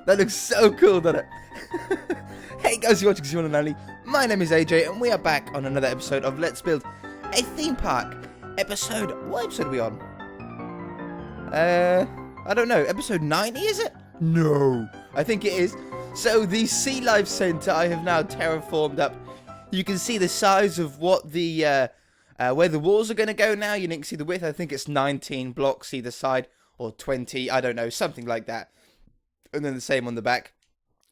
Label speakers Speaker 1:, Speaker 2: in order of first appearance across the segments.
Speaker 1: That looks so cool, doesn't it? Hey guys, you're watching One and Only. My name is AJ, and we are back on another episode of Let's Build a Theme Park. What episode are we on? I don't know. Episode 90, is it? No, I think it is. So the Sea Life Center I have now terraformed up. You can see the size of what the where the walls are going to go now. You can see the width. I think it's 19 blocks either side, or 20. I don't know, something like that. And then the same on the back.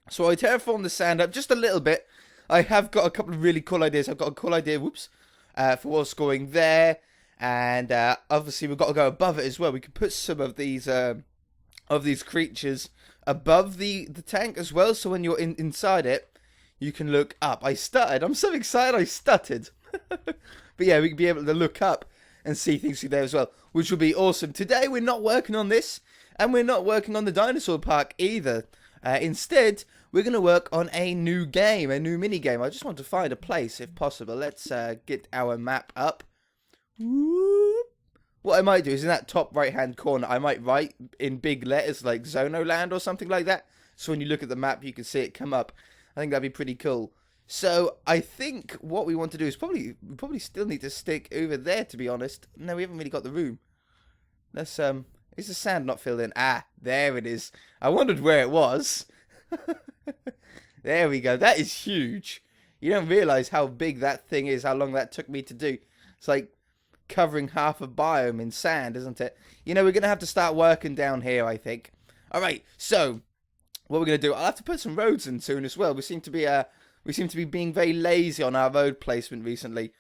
Speaker 1: So I terraformed the sand up just a little bit. I have got a couple of really cool ideas. I've got a cool idea, for what's going there. And obviously we've got to go above it as well. We could put some of these creatures above the tank as well. So when you're inside it, you can look up. I stuttered. I'm so excited I stuttered. But yeah, we could be able to look up and see things through there as well, which will be awesome. Today we're not working on this, and we're not working on the dinosaur park either. Instead, we're going to work on a new game, a new mini game. I just want to find a place if possible. Let's get our map up. Whoop. What I might do is in that top right hand corner, I might write in big letters like Zonoland or something like that. So when you look at the map, you can see it come up. I think that'd be pretty cool. So I think what we want to do is we probably still need to stick over there, to be honest. No, we haven't really got the room. Let's is the sand not filled in? Ah, there it is. I wondered where it was. There we go. That is huge. You don't realise how big that thing is, how long that took me to do. It's like covering half a biome in sand, isn't it? You know, we're going to have to start working down here, I think. Alright, so what we're going to do, I'll have to put some roads in soon as well. We seem to be being very lazy on our road placement recently.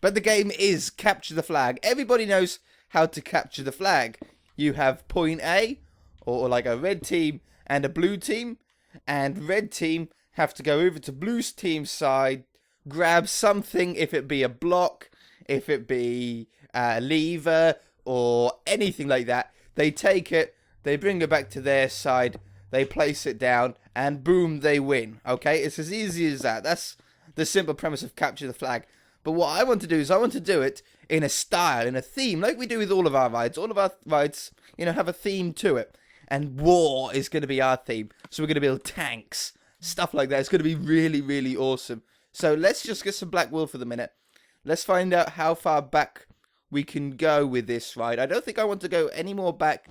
Speaker 1: But the game is capture the flag. Everybody knows how to capture the flag. You have point A, or like a red team and a blue team, and red team have to go over to blue team's side, grab something, if it be a block, if it be a lever, or anything like that. They take it, they bring it back to their side, they place it down, and boom, they win. Okay, it's as easy as that. That's the simple premise of capture the flag. But what I want to do is I want to do it in a style, in a theme, like we do with all of our rides. All of our rides, you know, have a theme to it. And war is going to be our theme. So we're going to build tanks, stuff like that. It's going to be really, really awesome. So let's just get some black wool for the minute. Let's find out how far back we can go with this ride. I don't think I want to go any more back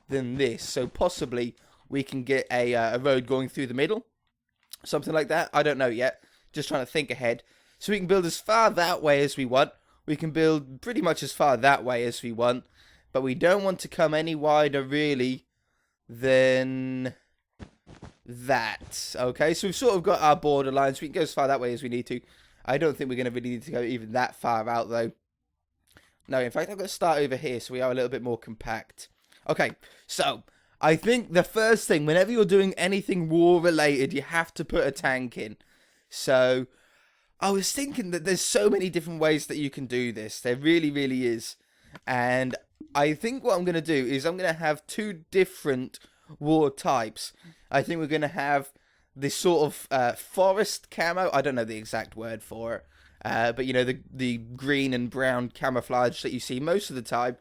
Speaker 1: than this. So possibly we can get a road going through the middle. Something like that. I don't know yet. Just trying to think ahead. So we can build as far that way as we want. We can build pretty much as far that way as we want. But we don't want to come any wider, really, than that. Okay, so we've sort of got our borderlines. We can go as far that way as we need to. I don't think we're going to really need to go even that far out, though. No, in fact, I'm going to start over here so we are a little bit more compact. Okay, so I think the first thing, whenever you're doing anything war-related, you have to put a tank in. So I was thinking that there's so many different ways that you can do this. There really, really is. And I think what I'm going to do is I'm going to have two different war types. I think we're going to have this sort of forest camo. I don't know the exact word for it. But, you know, the green and brown camouflage that you see most of the time.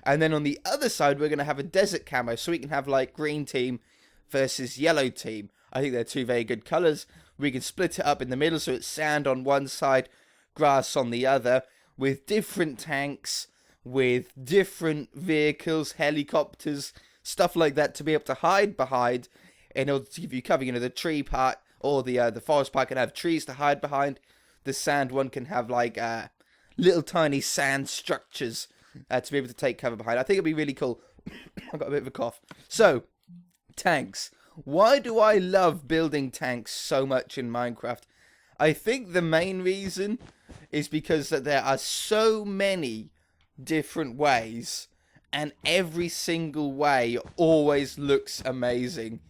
Speaker 1: And then on the other side, we're going to have a desert camo. So we can have, like, green team versus yellow team. I think they're two very good colours. We can split it up in the middle so it's sand on one side, grass on the other, with different tanks, with different vehicles, helicopters, stuff like that to be able to hide behind in order to give you cover. You know, the tree part or the forest part can have trees to hide behind. The sand one can have like little tiny sand structures to be able to take cover behind. I think it'd be really cool. I've got a bit of a cough. So, tanks. Why do I love building tanks so much in Minecraft? I think the main reason is because that there are so many different ways, and every single way always looks amazing.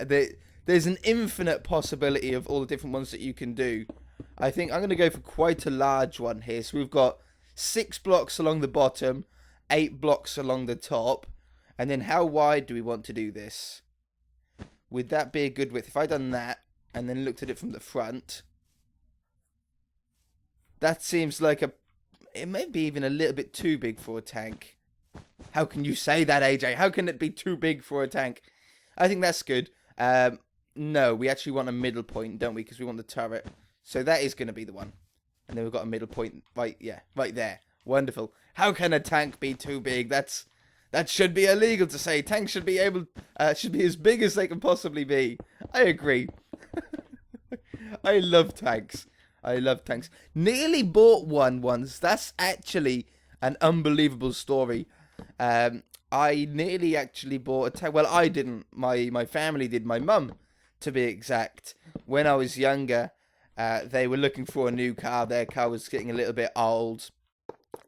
Speaker 1: There's an infinite possibility of all the different ones that you can do. I think I'm going to go for quite a large one here. So we've got 6 blocks along the bottom, 8 blocks along the top, and then how wide do we want to do this? Would that be a good width? If I done that and then looked at it from the front, that seems like it may be even a little bit too big for a tank. How can you say that, AJ? How can it be too big for a tank? I think that's good. Um, no, we actually want a middle point, don't we? Because we want the turret. So that is going to be the one. And then we've got a middle point right, yeah, right there. Wonderful. How can a tank be too big? That should be illegal to say. Tanks should be should be as big as they can possibly be. I agree. I love tanks. I love tanks. Nearly bought one once. That's actually an unbelievable story. I nearly actually bought a tank. Well, I didn't. My family did. My mum, to be exact. When I was younger, they were looking for a new car. Their car was getting a little bit old,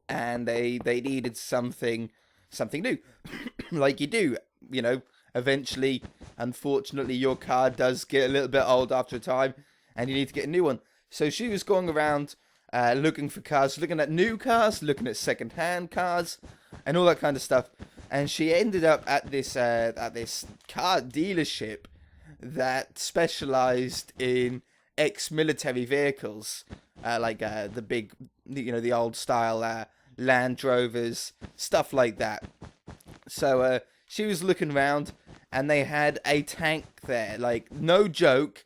Speaker 1: and they needed something new, like you do. You know, eventually, unfortunately, your car does get a little bit old after a time, and you need to get a new one. So she was going around looking for cars, looking at new cars, looking at second-hand cars, and all that kind of stuff. And she ended up at this car dealership that specialized in ex-military vehicles, like the big, the old style Land Rovers, stuff like that. So she was looking around, and they had a tank there. Like, no joke.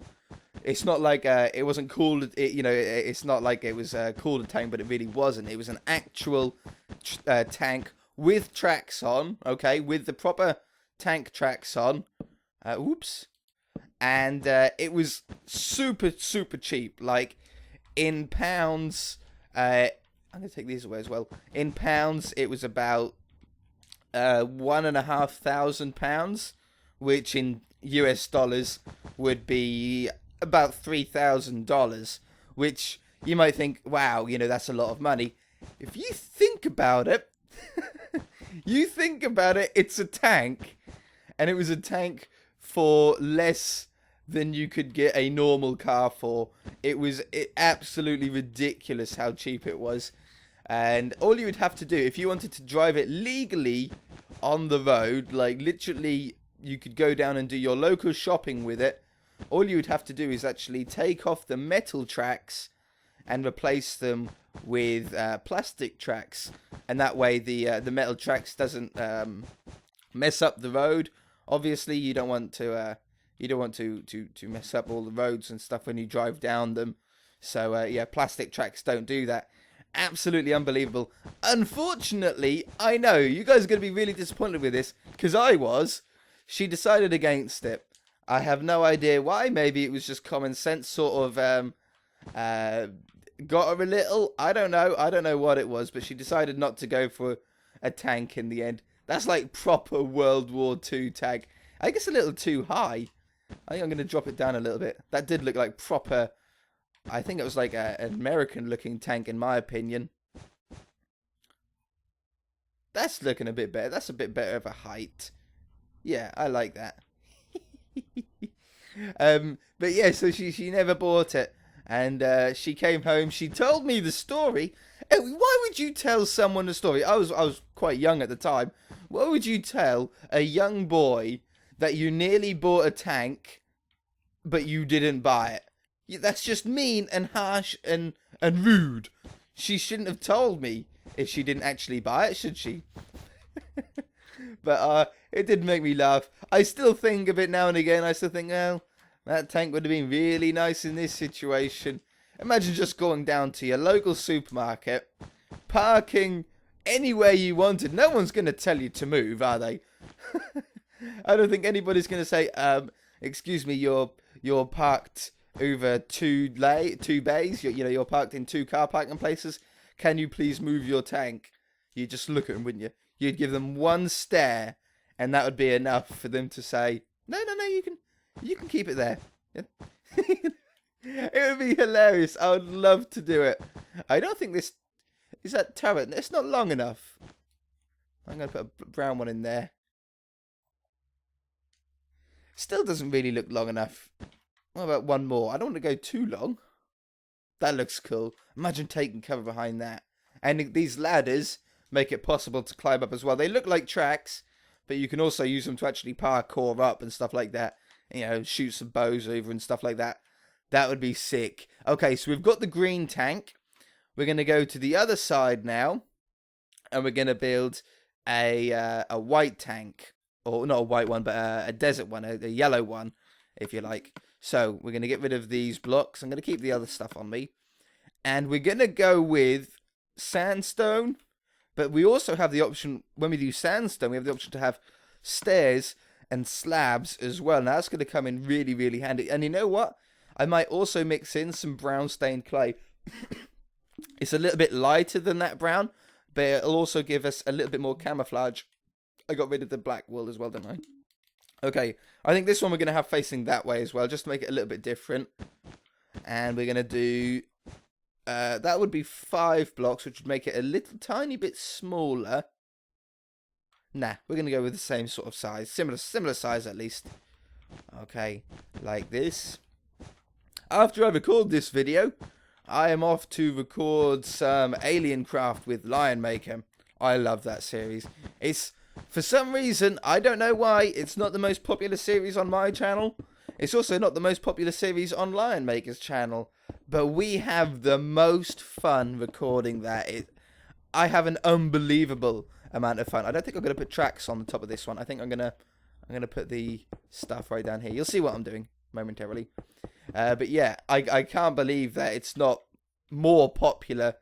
Speaker 1: It's not like it wasn't called, it's not like it was called a tank, but it really wasn't. It was an actual tank with tracks on, okay, with the proper tank tracks on. Oops. And it was super, super cheap. Like, in pounds, I'm going to take these away as well. In pounds, it was about £1,500, which in US dollars would be about $3,000, which you might think, wow, that's a lot of money. If you think about it, it's a tank, and it was a tank for less than you could get a normal car for. It was absolutely ridiculous how cheap it was. And all you would have to do, if you wanted to drive it legally on the road, like literally you could go down and do your local shopping with it, all you would have to do is actually take off the metal tracks and replace them with plastic tracks. And that way the metal tracks doesn't mess up the road. Obviously, you don't want to mess up all the roads and stuff when you drive down them. So yeah, plastic tracks don't do that. Absolutely unbelievable. Unfortunately, I know you guys are going to be really disappointed with this, because I was. She decided against it. I have no idea why. Maybe it was just common sense, sort of got her a little. I don't know. I don't know what it was, but she decided not to go for a tank in the end. That's like proper World War II tank. I guess a little too high. I think I'm going to drop it down a little bit. That did look like proper. I think it was like an American-looking tank, in my opinion. That's looking a bit better. That's a bit better of a height. Yeah, I like that. But yeah, so she never bought it, and she came home. She told me the story. Hey, why would you tell someone a story? I was quite young at the time. Why would you tell a young boy that you nearly bought a tank, but you didn't buy it? That's just mean and harsh and rude. She shouldn't have told me if she didn't actually buy it, should she? But it did make me laugh. I still think of it now and again. I still think, well, that tank would have been really nice in this situation. Imagine just going down to your local supermarket, parking anywhere you wanted. No one's going to tell you to move, are they? I don't think anybody's going to say, excuse me, you're parked over two bays. You're parked in two car parking places. Can you please move your tank? You'd just look at them, wouldn't you? You'd give them one stare, and that would be enough for them to say, no, you can keep it there. Yeah. It would be hilarious. I would love to do it. I don't think this is that turret. It's not long enough. I'm going to put a brown one in there. Still doesn't really look long enough. What about one more? I don't want to go too long. That looks cool. Imagine taking cover behind that. And these ladders make it possible to climb up as well. They look like tracks, but you can also use them to actually parkour up and stuff like that. Shoot some bows over and stuff like that. That would be sick. Okay, so we've got the green tank. We're going to go to the other side now, and we're going to build a white tank. Or not a white one, but a desert one, a yellow one. if you like. So we're going to get rid of these blocks. I'm going to keep the other stuff on me. And we're going to go with sandstone. But we also have the option, when we do sandstone, we have the option to have stairs and slabs as well. Now that's going to come in really, really handy. And you know what? I might also mix in some brown stained clay. It's a little bit lighter than that brown, but it'll also give us a little bit more camouflage. I got rid of the black wool as well, didn't I? Okay, I think this one we're going to have facing that way as well, just to make it a little bit different. And we're going to do... that would be 5 blocks, which would make it a little tiny bit smaller. Nah, we're going to go with the same sort of size. Similar size, at least. Okay, like this. After I record this video, I am off to record some Alien Craft with Lion Maker. I love that series. It's, for some reason, I don't know why, it's not the most popular series on my channel. It's also not the most popular series on Lion Maker's channel. But we have the most fun recording that. I have an unbelievable amount of fun. I don't think I'm going to put tracks on the top of this one. I think I'm going to put the stuff right down here. You'll see what I'm doing momentarily. But yeah, I can't believe that it's not more popular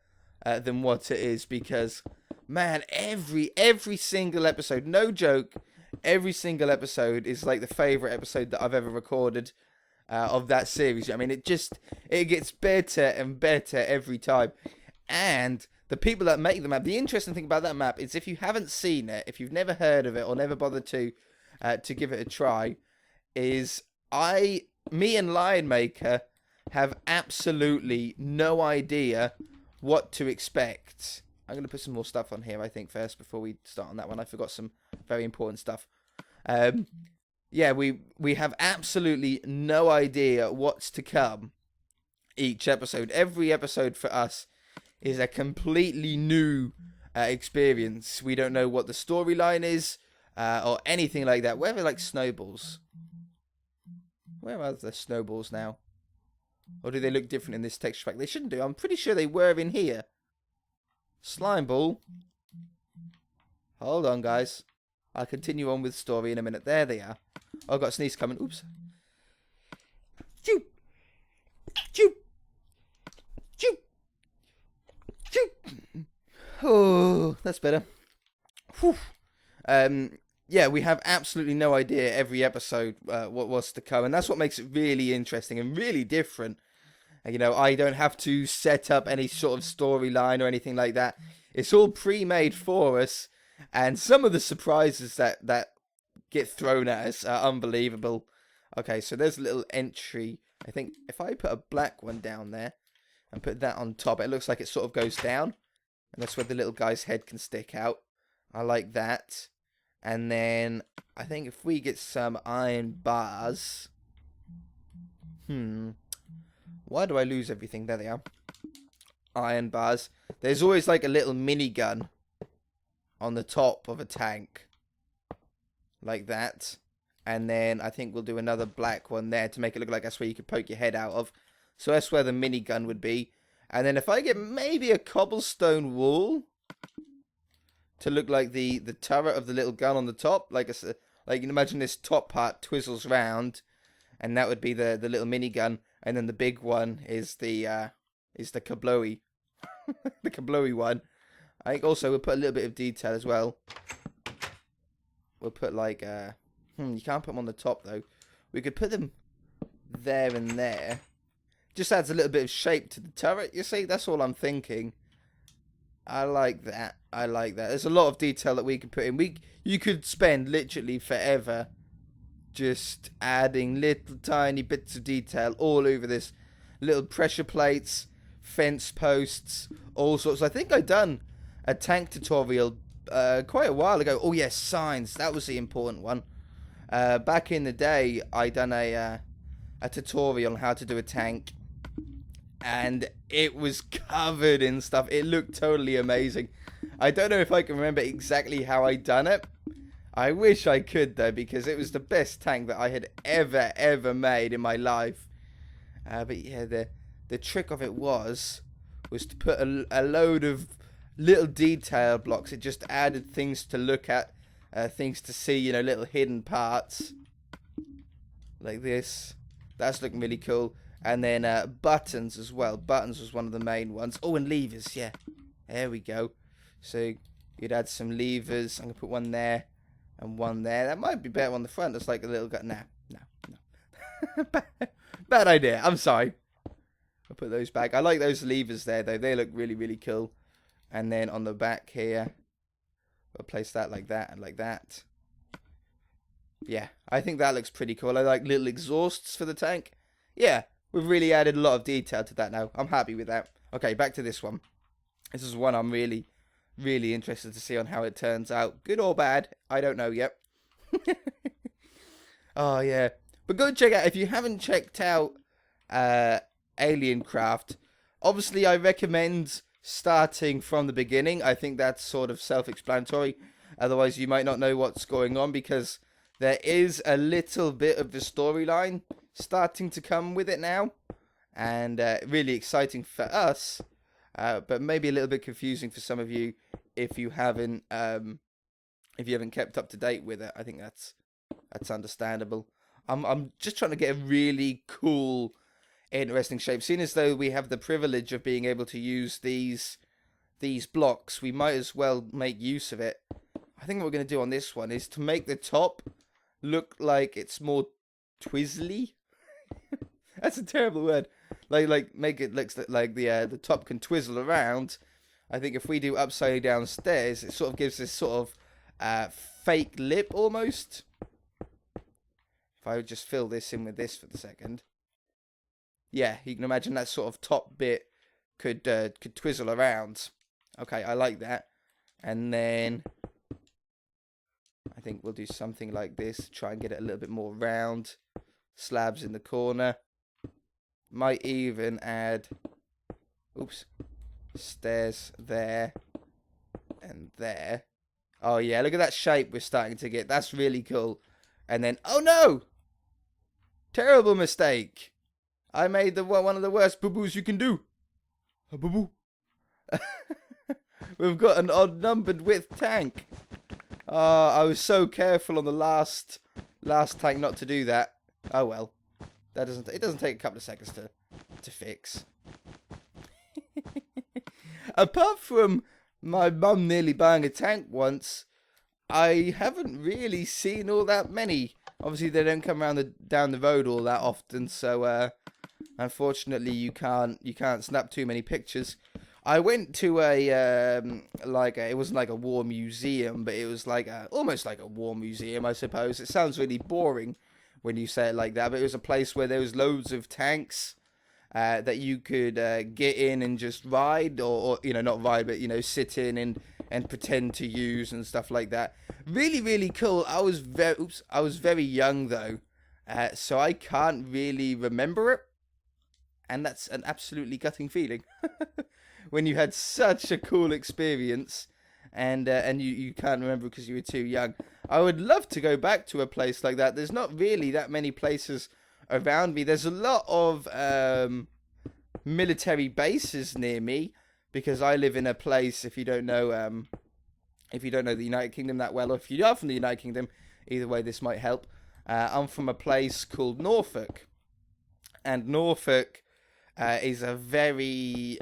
Speaker 1: than what it is, because, man, every single episode, no joke, every single episode is like the favourite episode that I've ever recorded of that series. I mean, it gets better and better every time. And the people that make the map, the interesting thing about that map is, if you haven't seen it, if you've never heard of it or never bothered to give it a try, is me and Lion Maker have absolutely no idea what to expect. I'm going to put some more stuff on here, I think, first, before we start on that one. I forgot some very important stuff. Yeah, we have absolutely no idea what's to come each episode. Every episode for us is a completely new experience. We don't know what the storyline is or anything like that. Where are like snowballs? Where are the snowballs now? Or do they look different in this texture pack? They shouldn't do. I'm pretty sure they were in here. Slime ball. Hold on, guys. I'll continue on with story in a minute. There they are. Oh, I've got a sneeze coming. Oops. Choo. Choo. Choo. Choo. Oh, that's better. Whew. Yeah, we have absolutely no idea every episode what was to come, and that's what makes it really interesting and really different. You know, I don't have to set up any sort of storyline or anything like that. It's all pre-made for us, and some of the surprises that get thrown at us are unbelievable. Okay, so there's a little entry. I think if I put a black one down there and put that on top, it looks like it sort of goes down, and that's where the little guy's head can stick out. I like that. And then I think if we get some iron bars... Why do I lose everything? There they are. Iron bars. There's always like a little minigun on the top of a tank. Like that. And then I think we'll do another black one there to make it look like that's where you could poke your head out of. So that's where the minigun would be. And then if I get maybe a cobblestone wall to look like the turret of the little gun on the top, like you can imagine this top part twizzles round, and that would be the little minigun, and then the big one is the kablooey, the kablooey one. I think also we'll put a little bit of detail as well. We'll put like you can't put them on the top though. We could put them there and there. Just adds a little bit of shape to the turret. You see, that's all I'm thinking. I like that. I like that. There's a lot of detail that we could put in. You could spend literally forever just adding little tiny bits of detail all over this. Little pressure plates, fence posts, all sorts. I think I done a tank tutorial quite a while ago. Oh yes, signs. That was the important one. Back in the day, I done a tutorial on how to do a tank. And it was covered in stuff. It looked totally amazing. I don't know if I can remember exactly how I done it. I wish I could though, because it was the best tank that I had ever made in my life. But yeah, the trick of it was to put a load of little detail blocks. It just added things to look at, things to see, you know, little hidden parts. like this. That's looking really cool. And then buttons as well. Buttons was one of the main ones. Oh, and levers, yeah. There we go. So you'd add some levers. I'm going to put one there and one there. That might be better on the front. It's like a little... No. Bad idea. I'm sorry. I'll put those back. I like those levers there, though. They look really, really cool. And then on the back here, I'll place that like that and like that. Yeah, I think that looks pretty cool. I like little exhausts for the tank. Yeah, we've really added a lot of detail to that now. I'm happy with that. Okay, back to this one. This is one I'm really, really interested to see on how it turns out. Good or bad, I don't know yet. Oh, yeah. But go check out, if you haven't checked out Alien Craft, obviously I recommend starting from the beginning. I think that's sort of self-explanatory. Otherwise, you might not know what's going on, because there is a little bit of the storyline starting to come with it now. And really exciting for us, but maybe a little bit confusing for some of you if you haven't kept up to date with it. I think that's understandable. I'm just trying to get a really cool, interesting shape. Seeing as though we have the privilege of being able to use these blocks, we might as well make use of it. I think what we're going to do on this one is to make the top look like it's more twizzly. That's a terrible word. Like make it look like the top can twizzle around. I think if we do upside down stairs, it sort of gives this sort of fake lip almost. If I would just fill this in with this for the second. Yeah, you can imagine that sort of top bit could twizzle around. Okay, I like that. And then I think we'll do something like this. Try and get it a little bit more round. Slabs in the corner. Might even add, stairs there and there. Oh yeah, look at that shape we're starting to get. That's really cool. And then, oh no! Terrible mistake. I made one of the worst boo-boos you can do. A boo-boo. We've got an odd-numbered width tank. I was so careful on the last tank not to do that. Oh well. It doesn't take a couple of seconds to fix. Apart from my mum nearly buying a tank once, I haven't really seen all that many. Obviously, they don't come down the road all that often, so unfortunately, you can't snap too many pictures. I went to it wasn't like a war museum, but it was like almost like a war museum, I suppose. It sounds really boring when you say it like that, but it was a place where there was loads of tanks that you could get in and just ride, or not ride, but sit in and pretend to use and stuff like that. Really, really cool. I was very young though, so I can't really remember it, and that's an absolutely gutting feeling. When you had such a cool experience, and you can't remember because you were too young. I would love to go back to a place like that. There's not really that many places around me. There's a lot of military bases near me, because I live in a place, if you don't know the United Kingdom that well, or if you are from the United Kingdom, either way this might help. I'm from a place called Norfolk, and Norfolk is a very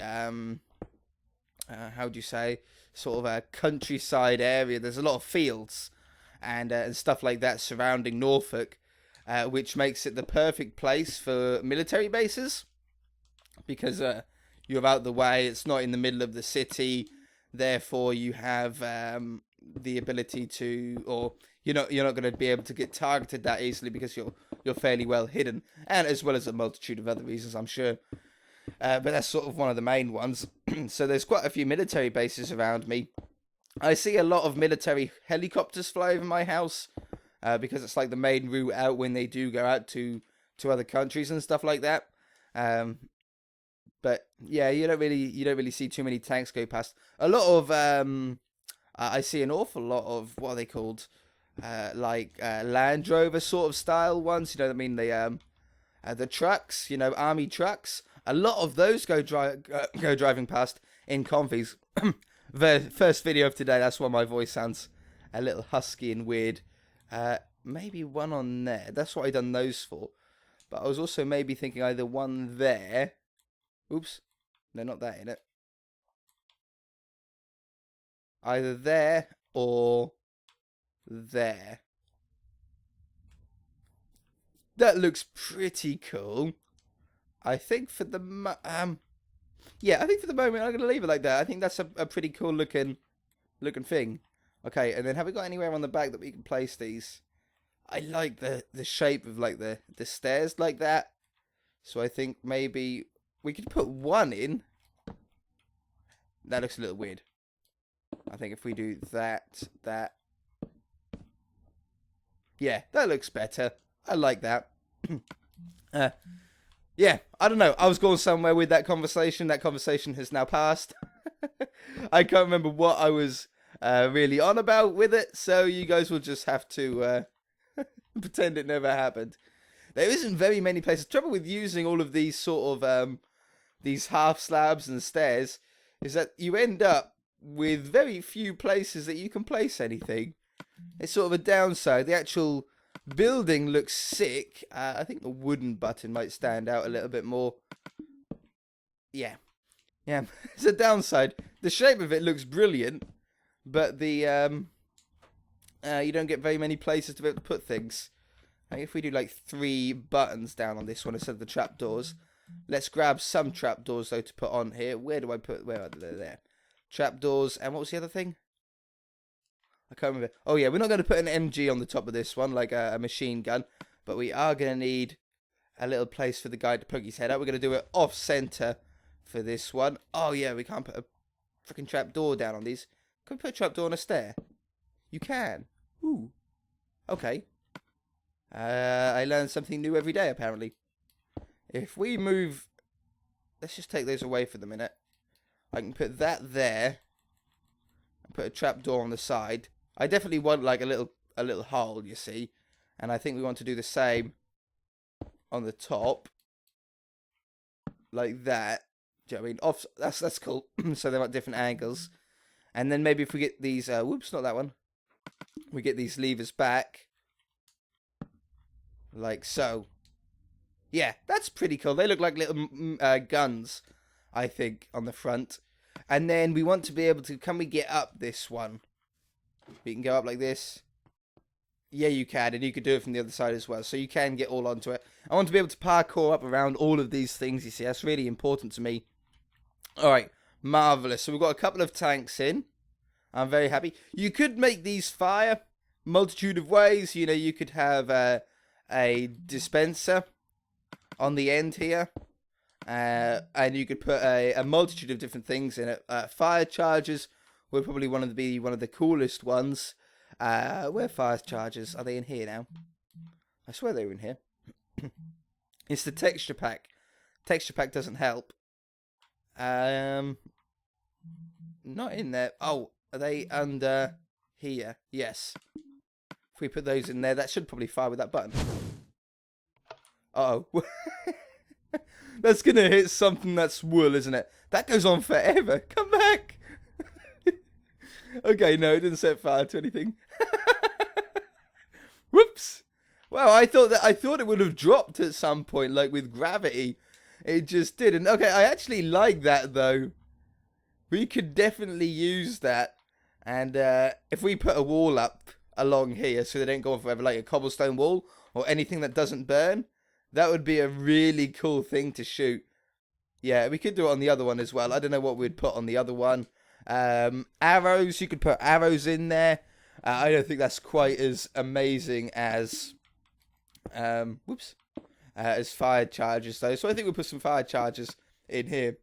Speaker 1: how do you say, sort of a countryside area. There's a lot of fields and stuff like that surrounding Norfolk, which makes it the perfect place for military bases, because you're out the way. It's not in the middle of the city, therefore you have the ability to, or you're not going to be able to get targeted that easily, because you're fairly well hidden, and as well as a multitude of other reasons, I'm sure. But that's sort of one of the main ones. So there's quite a few military bases around me. I see a lot of military helicopters fly over my house, because it's like the main route out when they do go out to other countries and stuff like that. But yeah, you don't really see too many tanks go past. A lot of I see an awful lot of, what are they called? Land Rover sort of style ones. I mean, the trucks, army trucks. A lot of those go driving past in convoys. The first video of today, that's why my voice sounds a little husky and weird. maybe one on there. That's what I done those for. But I was also maybe thinking either one there. Oops. No, not that in it. Either there or there. That looks pretty cool. I think for the yeah, I think for the moment I'm gonna leave it like that. I think that's a pretty cool looking thing. Okay, and then have we got anywhere on the back that we can place these? I like the shape of like the stairs like that. So I think maybe we could put one in. That looks a little weird. I think if we do that. Yeah, that looks better. I like that. Yeah, I don't know. I was going somewhere with that conversation. That conversation has now passed. I can't remember what I was really on about with it. So you guys will just have to pretend it never happened. There isn't very many places. The trouble with using all of these sort of these half slabs and stairs is that you end up with very few places that you can place anything. It's sort of a downside. The actual building looks sick. I think the wooden button might stand out a little bit more. Yeah. It's a downside. The shape of it looks brilliant, but the you don't get very many places to be able to put things. If we do like 3 buttons down on this one instead of the trapdoors. Let's grab some trapdoors though to put on here. Where do I put? Where are they? There. Trapdoors. And what was the other thing? I can't remember. Oh yeah, we're not going to put an MG on the top of this one like a machine gun, but we are going to need a little place for the guy to poke his head out. We're going to do it off center for this one. Oh yeah, we can't put a freaking trapdoor down on these. Can we put a trapdoor on a stair? You can. Ooh. Okay. I learn something new every day, apparently. If we move... Let's just take those away for the minute. I can put that there. And put a trapdoor on the side. I definitely want, like, a little hole, you see. And I think we want to do the same on the top. Like that. Do you know what I mean? Off, that's cool. So they're at different angles. And then maybe if we get these... whoops, not that one. We get these levers back. Like so. Yeah, that's pretty cool. They look like little guns, I think, on the front. And then we want to be able to... Can we get up this one? We can go up like this. Yeah, you can. And you could do it from the other side as well. So you can get all onto it. I want to be able to parkour up around all of these things, you see. That's really important to me. Alright, marvellous. So we've got a couple of tanks in. I'm very happy. You could make these fire multitude of ways. You know, you could have a dispenser on the end here. And you could put a multitude of different things in it. Fire chargers would probably be one of the coolest ones. Where fire chargers? Are they in here now? I swear they were in here. It's the texture pack. Texture pack doesn't help. Not in there. Oh, are they under here? Yes. If we put those in there, that should probably fire with that button. Uh-oh. That's going to hit something that's wool, isn't it? That goes on forever. Come back. Okay, no, it didn't set fire to anything. Whoops. Well, I thought it would have dropped at some point, like with gravity. It just didn't. Okay, I actually like that, though. We could definitely use that. And if we put a wall up along here so they don't go on forever, like a cobblestone wall or anything that doesn't burn, that would be a really cool thing to shoot. Yeah, we could do it on the other one as well. I don't know what we'd put on the other one. Arrows, you could put arrows in there. I don't think that's quite as amazing as fire charges though. So I think we'll put some fire charges in here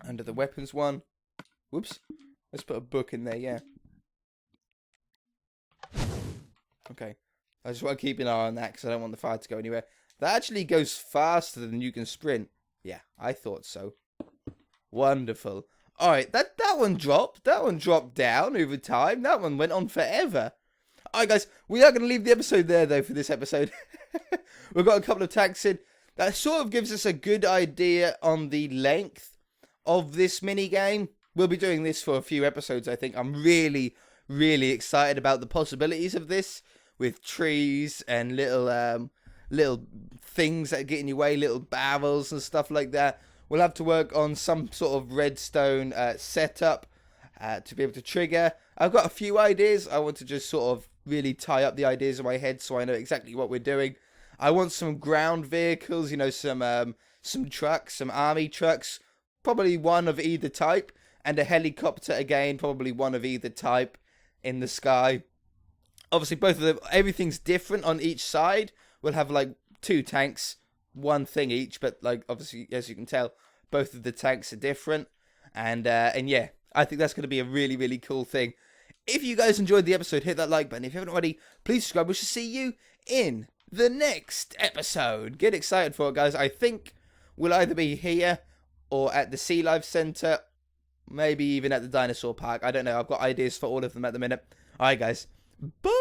Speaker 1: under the weapons one. Whoops. Let's put a book in there, yeah. Okay. I just want to keep an eye on that because I don't want the fire to go anywhere. That actually goes faster than you can sprint. Yeah, I thought so. Wonderful. Alright, that one dropped. That one dropped down over time. That one went on forever. Alright, guys. We are going to leave the episode there, though, for this episode. We've got a couple of tanks in. That sort of gives us a good idea on the length of this mini-game. We'll be doing this for a few episodes, I think. I'm really, really excited about the possibilities of this. with trees and little things that get in your way, little barrels and stuff like that. We'll have to work on some sort of redstone setup to be able to trigger. I've got a few ideas. I want to just sort of really tie up the ideas in my head so I know exactly what we're doing. I want some ground vehicles, you know, some trucks, some army trucks, probably one of either type, and a helicopter again, probably one of either type in the sky. Obviously, both of them, everything's different on each side. We'll have like 2 tanks, one thing each, but like obviously, as you can tell, both of the tanks are different. And yeah, I think that's going to be a really, really cool thing. If you guys enjoyed the episode, hit that like button. If you haven't already, please subscribe. We shall see you in the next episode. Get excited for it, guys. I think we'll either be here or at the Sea Life Centre, maybe even at the Dinosaur Park. I don't know. I've got ideas for all of them at the minute. Alright, guys. Bye!